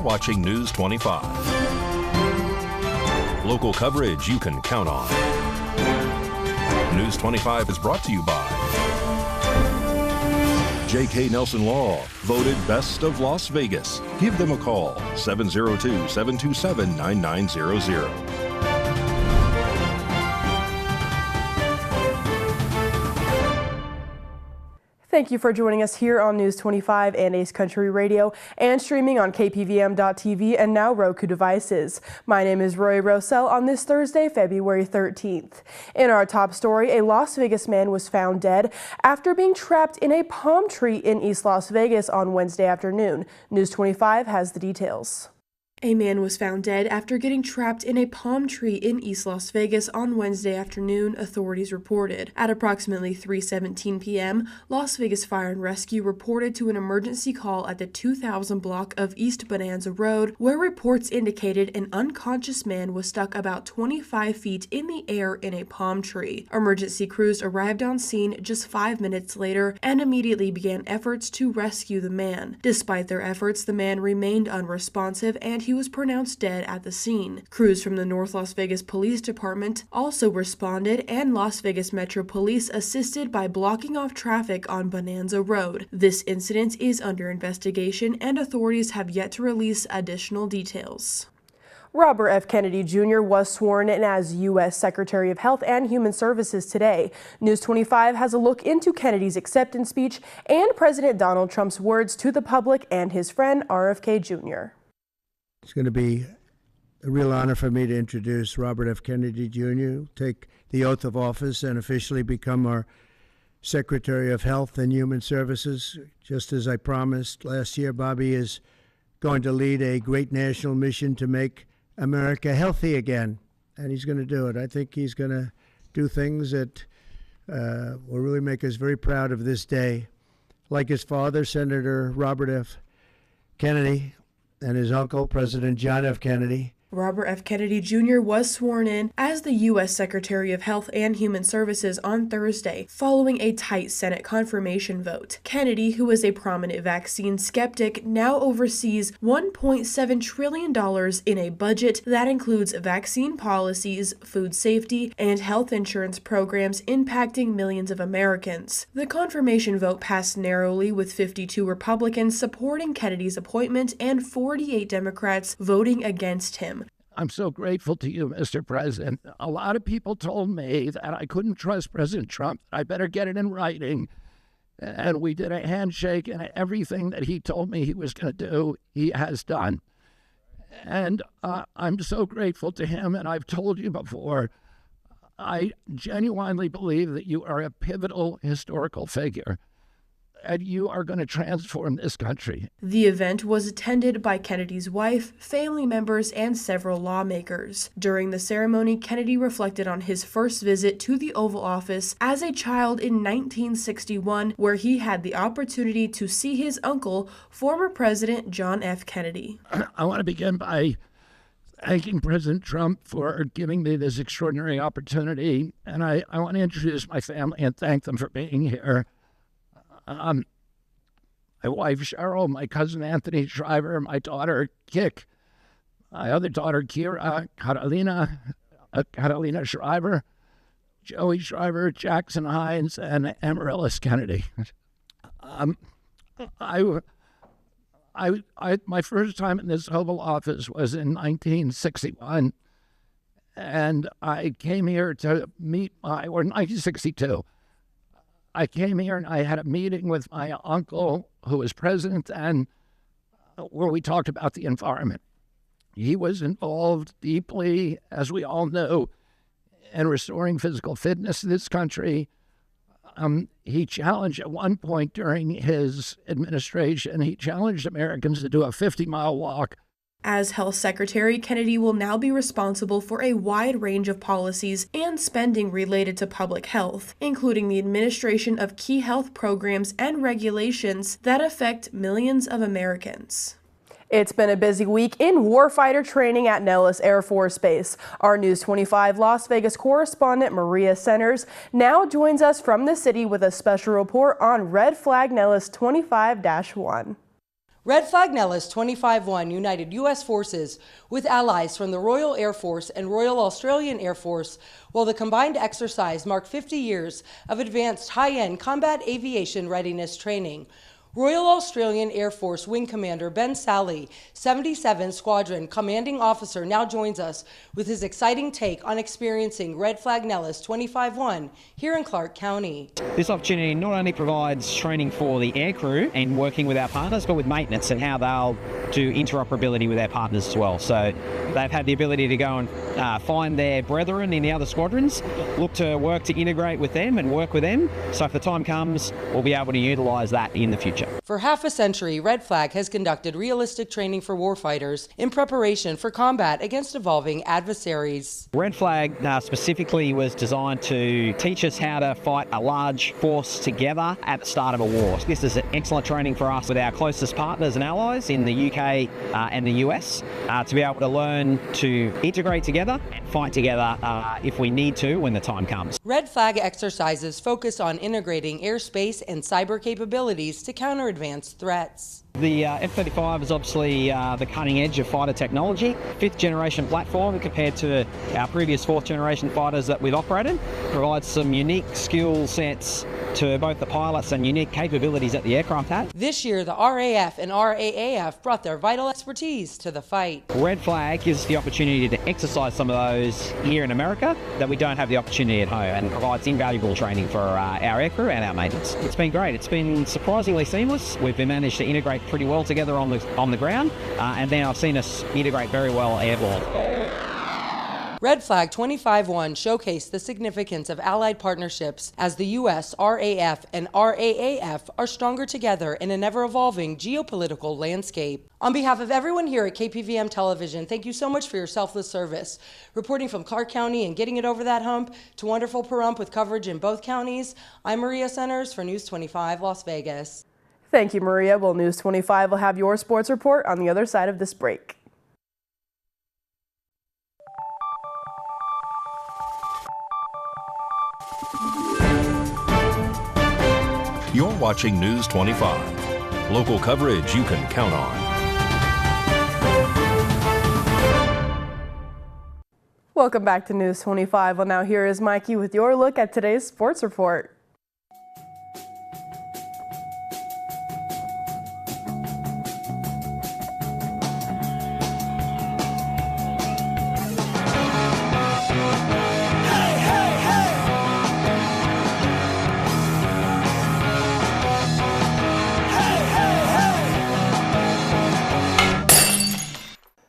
watching News 25. Local coverage you can count on. News 25 is brought to you by J.K. Nelson Law, voted Best of Las Vegas. Give them a call, 702-727-9900. Thank you for joining us here on News 25 and Ace Country Radio and streaming on KPVM.TV and now Roku devices. My name is Roy Rosell on this Thursday, February 13th. In our top story, a Las Vegas man was found dead after being trapped in a palm tree in East Las Vegas on Wednesday afternoon. News 25 has the details. A man was found dead after getting trapped in a palm tree in East Las Vegas on Wednesday afternoon, authorities reported. At approximately 3:17 p.m., Las Vegas Fire and Rescue reported to an emergency call at the 2000 block of East Bonanza Road, where reports indicated an unconscious man was stuck about 25 feet in the air in a palm tree. Emergency crews arrived on scene just 5 minutes later and immediately began efforts to rescue the man. Despite their efforts, the man remained unresponsive and he was pronounced dead at the scene. Crews from the North Las Vegas Police Department also responded, and Las Vegas Metro Police assisted by blocking off traffic on Bonanza Road. This incident is under investigation, and authorities have yet to release additional details. Robert F. Kennedy Jr. was sworn in as U.S. Secretary of Health and Human Services today. News 25 has a look into Kennedy's acceptance speech and President Donald Trump's words to the public and his friend RFK Jr. It's going to be a real honor for me to introduce Robert F. Kennedy Jr., take the oath of office and officially become our Secretary of Health and Human Services. Just as I promised last year, Bobby is going to lead a great national mission to make America healthy again, and he's going to do it. I think he's going to do things that will really make us very proud of this day. Like his father, Senator Robert F. Kennedy, and his uncle, President John F. Kennedy. Robert F. Kennedy Jr. was sworn in as the U.S. Secretary of Health and Human Services on Thursday, following a tight Senate confirmation vote. Kennedy, who is a prominent vaccine skeptic, now oversees $1.7 trillion in a budget that includes vaccine policies, food safety, and health insurance programs impacting millions of Americans. The confirmation vote passed narrowly, with 52 Republicans supporting Kennedy's appointment and 48 Democrats voting against him. I'm so grateful to you, Mr. President. A lot of people told me that I couldn't trust President Trump. I better get it in writing. And we did a handshake, and everything that he told me he was going to do, he has done. And I'm so grateful to him. And I've told you before, I genuinely believe that you are a pivotal historical figure, and you are going to transform this country. The event was attended by Kennedy's wife, family members, and several lawmakers. During the ceremony, Kennedy reflected on his first visit to the Oval Office as a child in 1961, where he had the opportunity to see his uncle, former President John F. Kennedy. I want to begin by thanking President Trump for giving me this extraordinary opportunity, and I want to introduce my family and thank them for being here. My wife, Cheryl, my cousin, Anthony Shriver, my daughter, Kik, my other daughter, Kira, Catalina Shriver, Joey Shriver, Jackson Hines, and Amaryllis Kennedy. My first time in this Oval Office was in 1961, and I came here to meet or 1962. I came here and I had a meeting with my uncle, who was president, and where we talked about the environment. He was involved deeply, as we all know, in restoring physical fitness in this country. He challenged at one point during his administration, he challenged Americans to do a 50-mile walk. As Health Secretary, Kennedy will now be responsible for a wide range of policies and spending related to public health, including the administration of key health programs and regulations that affect millions of Americans. It's been a busy week in warfighter training at Nellis Air Force Base. Our News 25 Las Vegas correspondent Maria Centers now joins us from the city with a special report on Red Flag Nellis 25-1. Red Flag Nellis 25-1 united U.S. forces with allies from the Royal Air Force and Royal Australian Air Force, while the combined exercise marked 50 years of advanced high-end combat aviation readiness training. Royal Australian Air Force Wing Commander Ben Sally, 77 Squadron Commanding Officer, now joins us with his exciting take on experiencing Red Flag Nellis 25-1 here in Clark County. This opportunity not only provides training for the aircrew and working with our partners, but with maintenance and how they'll do interoperability with our partners as well. So they've had the ability to go and find their brethren in the other squadrons, look to work to integrate with them and work with them. So if the time comes, we'll be able to utilise that in the future. For half a century, Red Flag has conducted realistic training for warfighters in preparation for combat against evolving adversaries. Red Flag specifically was designed to teach us how to fight a large force together at the start of a war. This is excellent training for us with our closest partners and allies in the UK and the US to be able to learn to integrate together and fight together if we need to when the time comes. Red Flag exercises focus on integrating airspace and cyber capabilities to counter advanced threats. The F-35 is obviously the cutting edge of fighter technology, 5th generation platform compared to our previous 4th generation fighters that we've operated, provides some unique skill sets to both the pilots and unique capabilities that the aircraft had. This year, the RAF and RAAF brought their vital expertise to the fight. Red Flag gives us the opportunity to exercise some of those here in America that we don't have the opportunity at home, and provides invaluable training for our aircrew and our maintenance. It's been great. It's been surprisingly seamless. We've been managed to integrate pretty well together on the ground, and then I've seen us integrate very well airborne. Red Flag 25-1 showcased the significance of allied partnerships as the U.S., RAF, and RAAF are stronger together in an ever-evolving geopolitical landscape. On behalf of everyone here at KPVM Television, thank you so much for your selfless service. Reporting from Clark County and getting it over that hump to wonderful Pahrump with coverage in both counties, I'm Maria Centers for News 25 Las Vegas. Thank you, Maria. Well, News 25 will have your sports report on the other side of this break. You're watching News 25. Local coverage you can count on. Welcome back to News 25. Well, now here is Mikey with your look at today's sports report.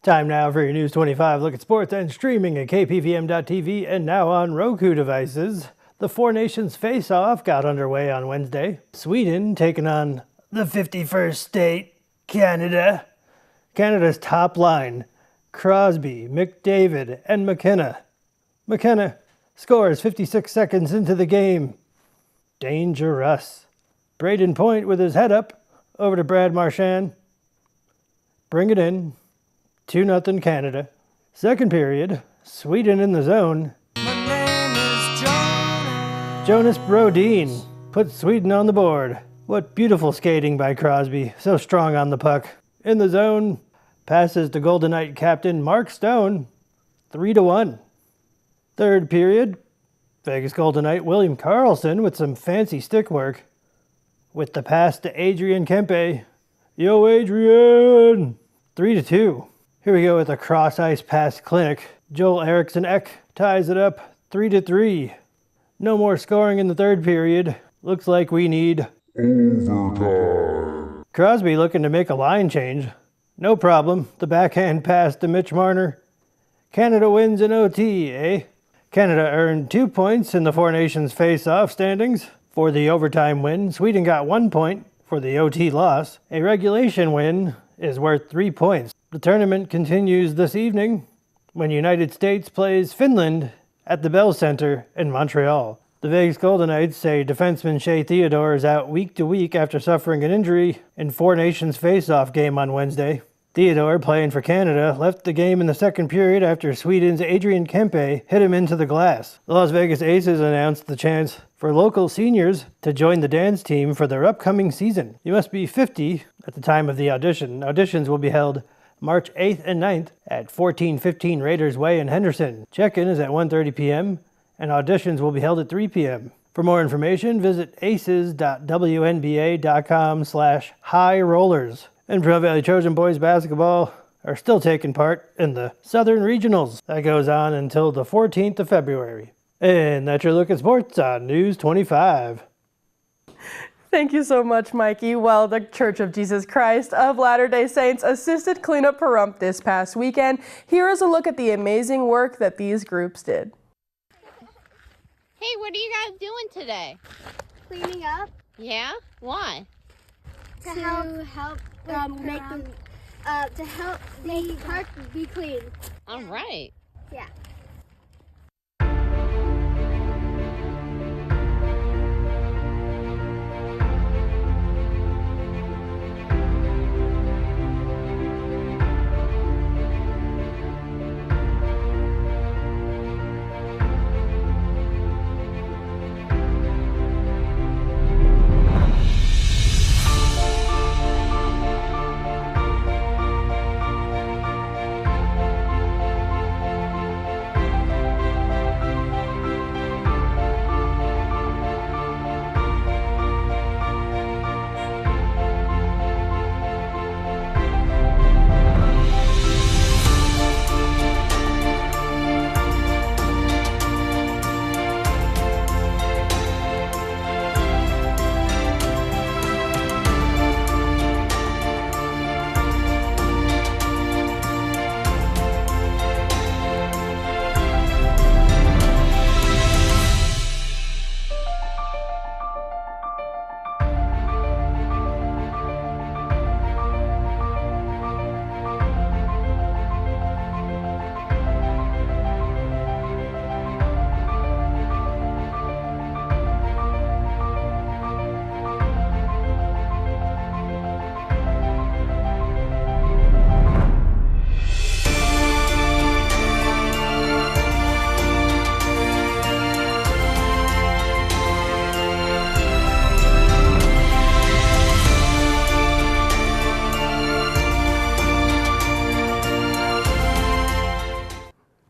Time now for your News 25 look at sports and streaming at KPVM.TV and now on Roku devices. The Four Nations face-off got underway on Wednesday. Sweden taking on the 51st state, Canada. Canada's top line, Crosby, McDavid, and McKenna. McKenna scores 56 seconds into the game. Dangerous. Braden Point with his head up over to Brad Marchand. Bring it in. 2-0 Canada. Second period, Sweden in the zone. My name is Jonas Brodin puts Sweden on the board. What beautiful skating by Crosby, so strong on the puck. In the zone, passes to Golden Knight captain Mark Stone, 3-1. Third period, Vegas Golden Knight William Karlsson with some fancy stick work. With the pass to Adrian Kempe. Yo, Adrian! 3-2. Here we go with a cross-ice pass clinic. Joel Eriksson Ek ties it up 3-3. No more scoring in the third period. Looks like we need overtime. Crosby looking to make a line change. No problem. The backhand pass to Mitch Marner. Canada wins in OT, eh? Canada earned 2 points in the Four Nations face-off standings. For the overtime win, Sweden got 1 point. For the OT loss, a regulation win is worth 3 points. The tournament continues this evening when United States plays Finland at the Bell Center in Montreal. The Vegas Golden Knights say defenseman Shea Theodore is out week to week after suffering an injury in Four Nations face-off game on Wednesday. Theodore, playing for Canada, left the game in the second period after Sweden's Adrian Kempe hit him into the glass. The Las Vegas Aces announced the chance for local seniors to join the dance team for their upcoming season. You must be 50 at the time of the audition. Auditions will be held March 8th and 9th at 1415 Raiders Way in Henderson. Check-in is at 1:30 p.m. and auditions will be held at 3 p.m. For more information, visit aces.wnba.com/high rollers. And Pro Valley Trojan boys basketball are still taking part in the Southern Regionals. That goes on until the 14th of February. And that's your look at sports on News 25. Thank you so much, Mikey. Well, the Church of Jesus Christ of Latter-day Saints assisted clean up Pahrump this past weekend. Here is a look at the amazing work that these groups did. Hey, what are you guys doing today? Cleaning up. Yeah? Why? To help make them to help the park be clean. All right. Yeah.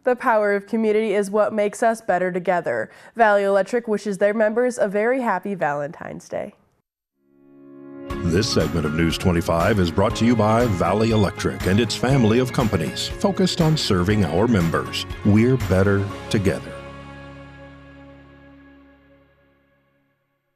The power of community is what makes us better together. Valley Electric wishes their members a very happy Valentine's Day. This segment of News 25 is brought to you by Valley Electric and its family of companies focused on serving our members. We're better together.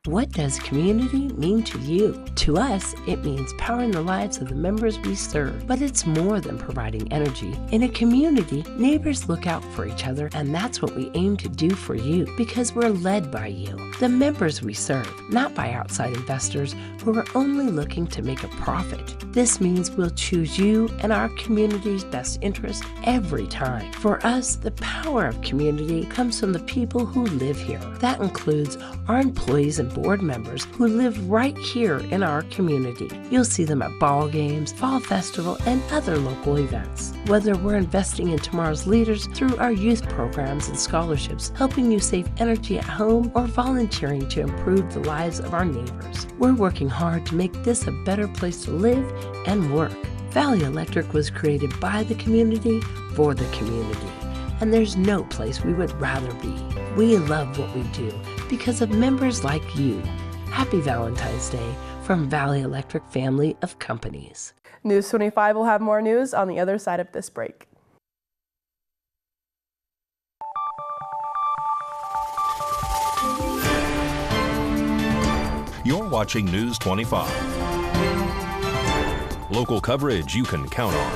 What does community mean to you? To us, it means powering the lives of the members we serve. But it's more than providing energy. In a community, neighbors look out for each other, and that's what we aim to do for you, because we're led by you, the members we serve, not by outside investors who are only looking to make a profit. This means we'll choose you and our community's best interest every time. For us, the power of community comes from the people who live here. That includes our employees and board members who live right here in our community. You'll see them at ball games, fall festival, and other local events. Whether we're investing in tomorrow's leaders through our youth programs and scholarships, helping you save energy at home, or volunteering to improve the lives of our neighbors, we're working hard to make this a better place to live and work. Valley Electric was created by the community for the community, and there's no place we would rather be. We love what we do because of members like you. Happy Valentine's Day from Valley Electric family of companies. News 25 will have more news on the other side of this break. You're watching News 25. Local coverage you can count on.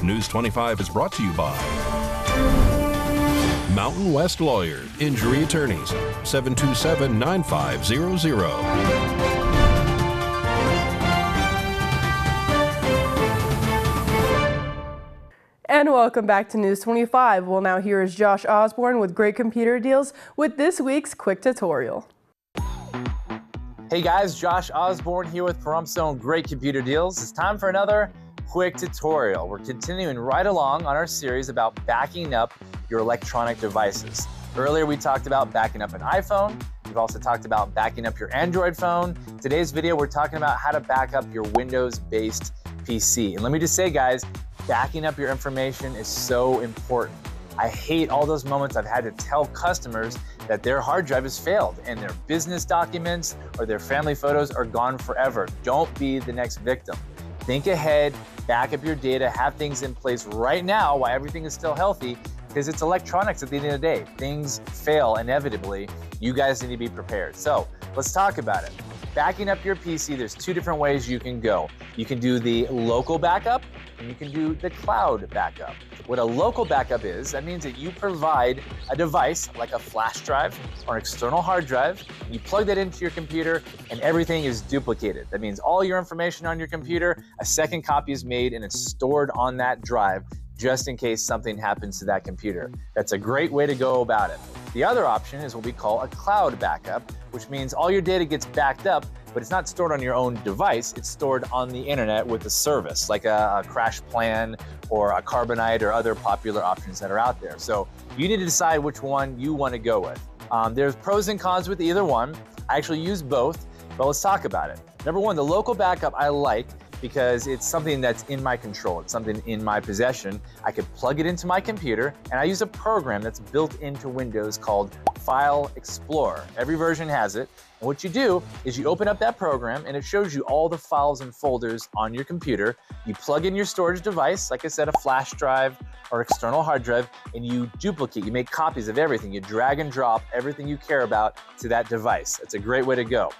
News 25 is brought to you by Mountain West Lawyer, Injury Attorneys, 727-9500. And welcome back to News 25. Well, now here is Josh Osborne with great computer deals with this week's quick tutorial. Hey guys, Josh Osborne here with Pahrump's own Great Computer Deals. It's time for another quick tutorial. We're continuing right along on our series about backing up your electronic devices. Earlier we talked about backing up an iPhone. We've also talked about backing up your Android phone. Today's video, we're talking about how to back up your Windows-based PC. And let me just say, guys, backing up your information is so important. I hate all those moments I've had to tell customers that their hard drive has failed and their business documents or their family photos are gone forever. Don't be the next victim. Think ahead, back up your data, have things in place right now while everything is still healthy, because it's electronics at the end of the day. Things fail inevitably. You guys need to be prepared. So let's talk about it. Backing up your PC, there's two different ways you can go. You can do the local backup and you can do the cloud backup. What a local backup is, that means that you provide a device like a flash drive or an external hard drive, and you plug that into your computer and everything is duplicated. That means all your information on your computer, a second copy is made and it's stored on that drive just in case something happens to that computer. That's a great way to go about it. The other option is what we call a cloud backup, which means all your data gets backed up, but it's not stored on your own device, it's stored on the internet with a service, like a Crash Plan or a Carbonite or other popular options that are out there. So you need to decide which one you want to go with. There's pros and cons with either one. I actually use both, but let's talk about it. Number one, the local backup I like because it's something that's in my control. It's something in my possession. I could plug it into my computer, and I use a program that's built into Windows called File Explorer. Every version has it. And what you do is you open up that program, and it shows you all the files and folders on your computer. You plug in your storage device, like I said, a flash drive or external hard drive, and you duplicate. You make copies of everything. You drag and drop everything you care about to that device. It's a great way to go.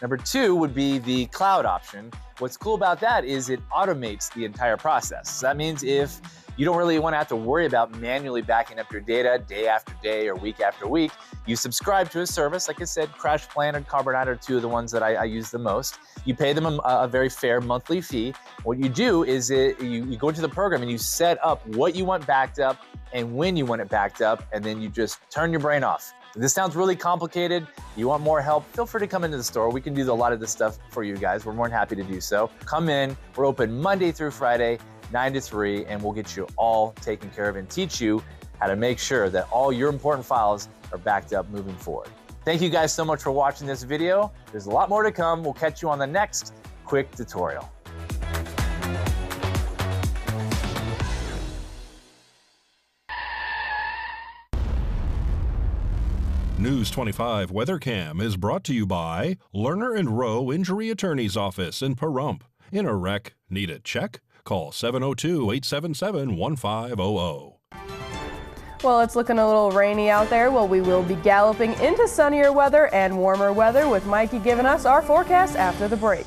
Number two would be the cloud option. What's cool about that is it automates the entire process. So that means if you don't really want to have to worry about manually backing up your data day after day or week after week, you subscribe to a service. Like I said, Crash Plan and Carbonite are two of the ones that I use the most. You pay them a very fair monthly fee. What you do is you go into the program and you set up what you want backed up and when you want it backed up, and then you just turn your brain off. If this sounds really complicated, you want more help, feel free to come into the store. We can do a lot of this stuff for you guys. We're more than happy to do so. Come in. We're open Monday through Friday, 9 to 3, and we'll get you all taken care of and teach you how to make sure that all your important files are backed up moving forward. Thank you guys so much for watching this video. There's a lot more to come. We'll catch you on the next quick tutorial. News 25 Weather Cam is brought to you by Lerner and Rowe Injury Attorney's Office in Pahrump. In a wreck, need a check? Call 702-877-1500. Well, it's looking a little rainy out there. Well, we will be galloping into sunnier weather and warmer weather with Mikey giving us our forecast after the break.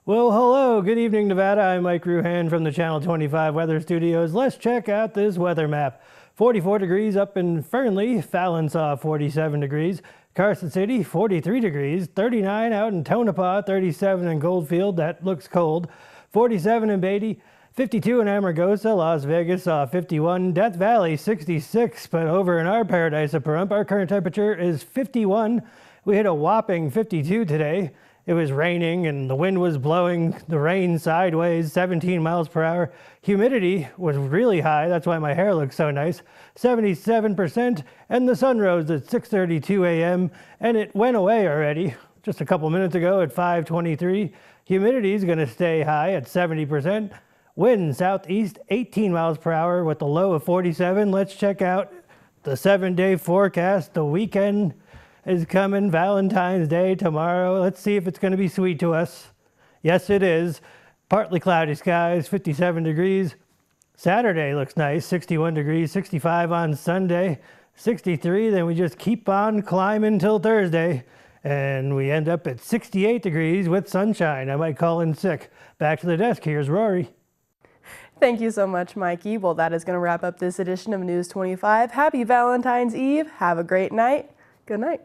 Well, hello, good evening, Nevada. I'm Mike Ruhan from the Channel 25 Weather Studios. Let's check out this weather map. 44 degrees up in Fernley, Fallon saw 47 degrees, Carson City 43 degrees, 39 out in Tonopah, 37 in Goldfield, that looks cold, 47 in Beatty, 52 in Amargosa, Las Vegas saw 51, Death Valley 66, but over in our paradise of Pahrump, our current temperature is 51. We hit a whopping 52 today. It was raining and the wind was blowing the rain sideways, 17 miles per hour. Humidity was really high, that's why my hair looks so nice, 77%, and the sun rose at 6:32 a.m. and it went away already just a couple minutes ago at 5:23. Humidity is going to stay high at 70%. Wind southeast 18 miles per hour with a low of 47. Let's check out the 7-day forecast. The weekend is coming, Valentine's Day tomorrow. Let's see if it's going to be sweet to us. Yes, it is. Partly cloudy skies, 57 degrees. Saturday looks nice, 61 degrees, 65 on Sunday, 63. Then we just keep on climbing till Thursday, and we end up at 68 degrees with sunshine. I might call in sick. Back to the desk. Here's Rory. Thank you so much, Mikey. Well, that is going to wrap up this edition of News 25. Happy Valentine's Eve. Have a great night. Good night.